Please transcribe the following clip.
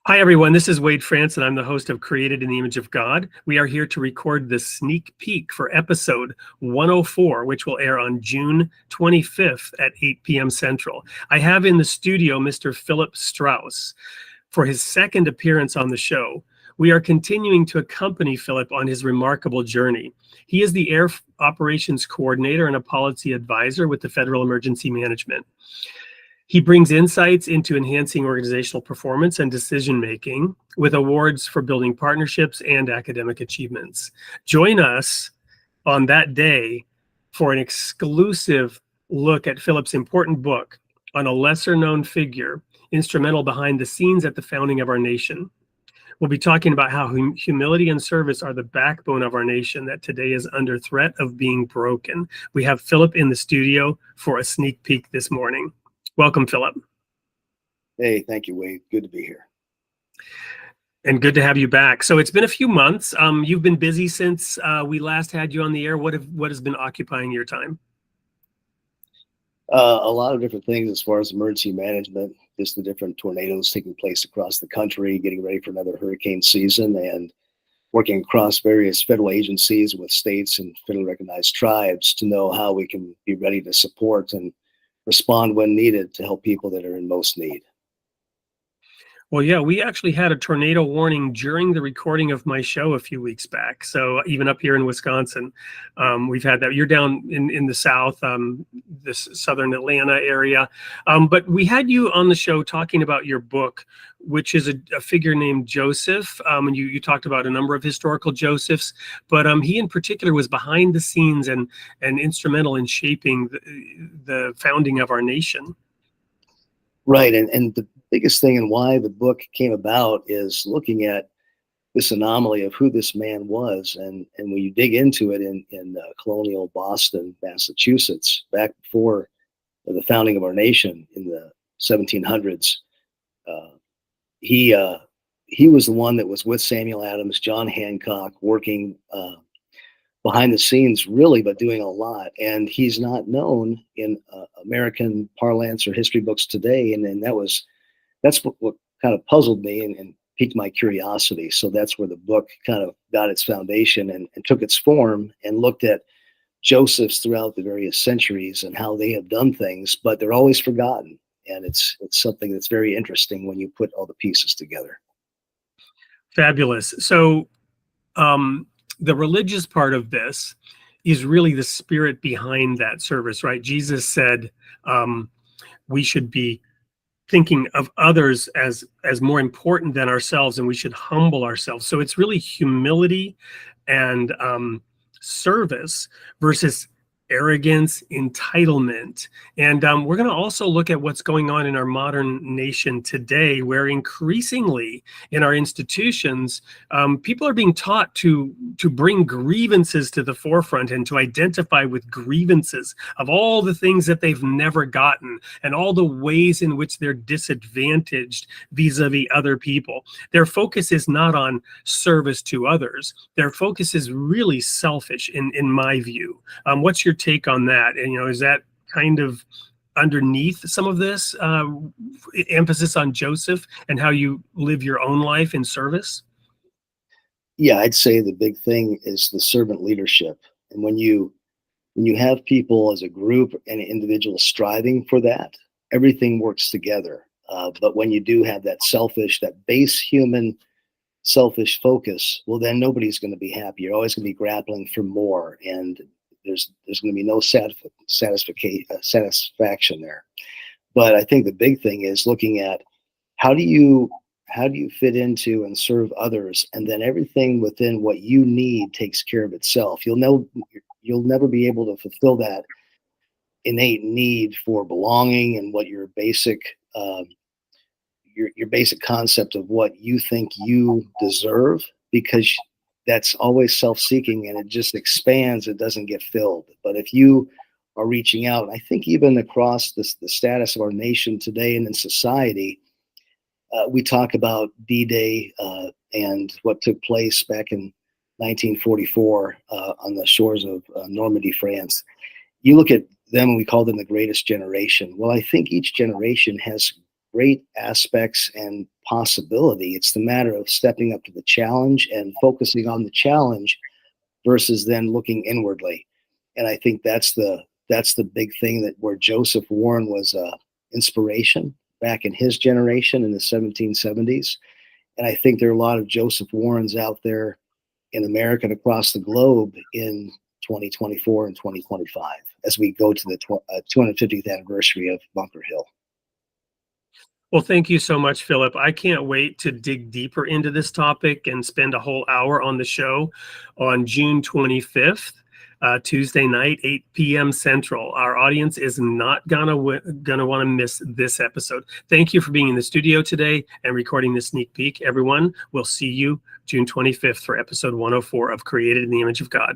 Hi, everyone. This is Wade France, and I'm the host of Created in the Image of God. We are here to record the sneak peek for episode 104, which will air on June 25th at 8 p.m. Central. I have in the studio Mr. Philip Stouse for his second appearance on the show. We are continuing to accompany Philip on his remarkable journey. He is the Air Operations Coordinator and a Policy Advisor with the Federal Emergency Management. He brings insights into enhancing organizational performance and decision-making with awards for building partnerships and academic achievements. Join us on that day for an exclusive look at Philip's important book on a lesser-known figure, instrumental behind the scenes at the founding of our nation. We'll be talking about how humility and service are the backbone of our nation that today is under threat of being broken. We have Philip in the studio for a sneak peek this morning. Welcome, Philip. Hey, thank you, Wade. Good to be here. And good to have you back. So it's been a few months. You've been busy since we last had you on the air. What has been occupying your time? A lot of different things as far as emergency management, just the different tornadoes taking place across the country, getting ready for another hurricane season, and working across various federal agencies with states and federally recognized tribes to know how we can be ready to support and respond when needed to help people that are in most need. Well, yeah, we actually had a tornado warning during the recording of my show a few weeks back. So even up here in Wisconsin, we've had that. You're down in the South, this southern Atlanta area. But we had you on the show talking about your book, which is a figure named Joseph. And you talked about a number of historical Josephs, but he in particular was behind the scenes and instrumental in shaping the founding of our nation. Right. And the biggest thing and why the book came about is looking at this anomaly of who this man was. And when you dig into it in colonial Boston, Massachusetts, back before the founding of our nation in the 1700s, he was the one that was with Samuel Adams, John Hancock, working behind the scenes, really, but doing a lot. And he's not known in American parlance or history books today. And that's what kind of puzzled me and piqued my curiosity. So that's where the book kind of got its foundation and took its form and looked at Josephs throughout the various centuries and how they have done things, but they're always forgotten. And it's something that's very interesting when you put all the pieces together. Fabulous. So, the religious part of this is really the spirit behind that service, right? Jesus said we should be thinking of others as more important than ourselves, and we should humble ourselves. So it's really humility and service versus arrogance, entitlement. And we're going to also look at what's going on in our modern nation today, where increasingly in our institutions, people are being taught to bring grievances to the forefront and to identify with grievances of all the things that they've never gotten and all the ways in which they're disadvantaged vis-a-vis other people. Their focus is not on service to others. Their focus is really selfish in my view. What's your take on that? And, is that kind of underneath some of this emphasis on Joseph and how you live your own life in service? Yeah, I'd say the big thing is the servant leadership. And when you have people as a group and individuals striving for that, everything works together. But when you do have that base human selfish focus, well, then nobody's going to be happy. You're always going to be grappling for more, and there's going to be no satisfaction there. But I think the big thing is looking at how do you fit into and serve others, and then everything within what you need takes care of itself. You'll never be able to fulfill that innate need for belonging and what your basic your basic concept of what you think you deserve, because that's always self-seeking and it just expands. It doesn't get filled. But if you are reaching out, I think even across the status of our nation today and in society, we talk about D-Day and what took place back in 1944 on the shores of Normandy, France. You look at them and we call them the greatest generation. Well, I think each generation has great aspects and possibility. It's the matter of stepping up to the challenge and focusing on the challenge versus then looking inwardly. And I think that's the big thing, that where Joseph Warren was inspiration back in his generation in the 1770s. And I think there are a lot of Joseph Warrens out there in America and across the globe in 2024 and 2025 as we go to the 250th anniversary of Bunker Hill. Well, thank you so much, Philip. I can't wait to dig deeper into this topic and spend a whole hour on the show on June 25th. Tuesday night, 8 p.m. Central. Our audience is not gonna want to miss this episode. Thank you for being in the studio today and recording this sneak peek, everyone. We'll see you June 25th for episode 104 of Created in the Image of God.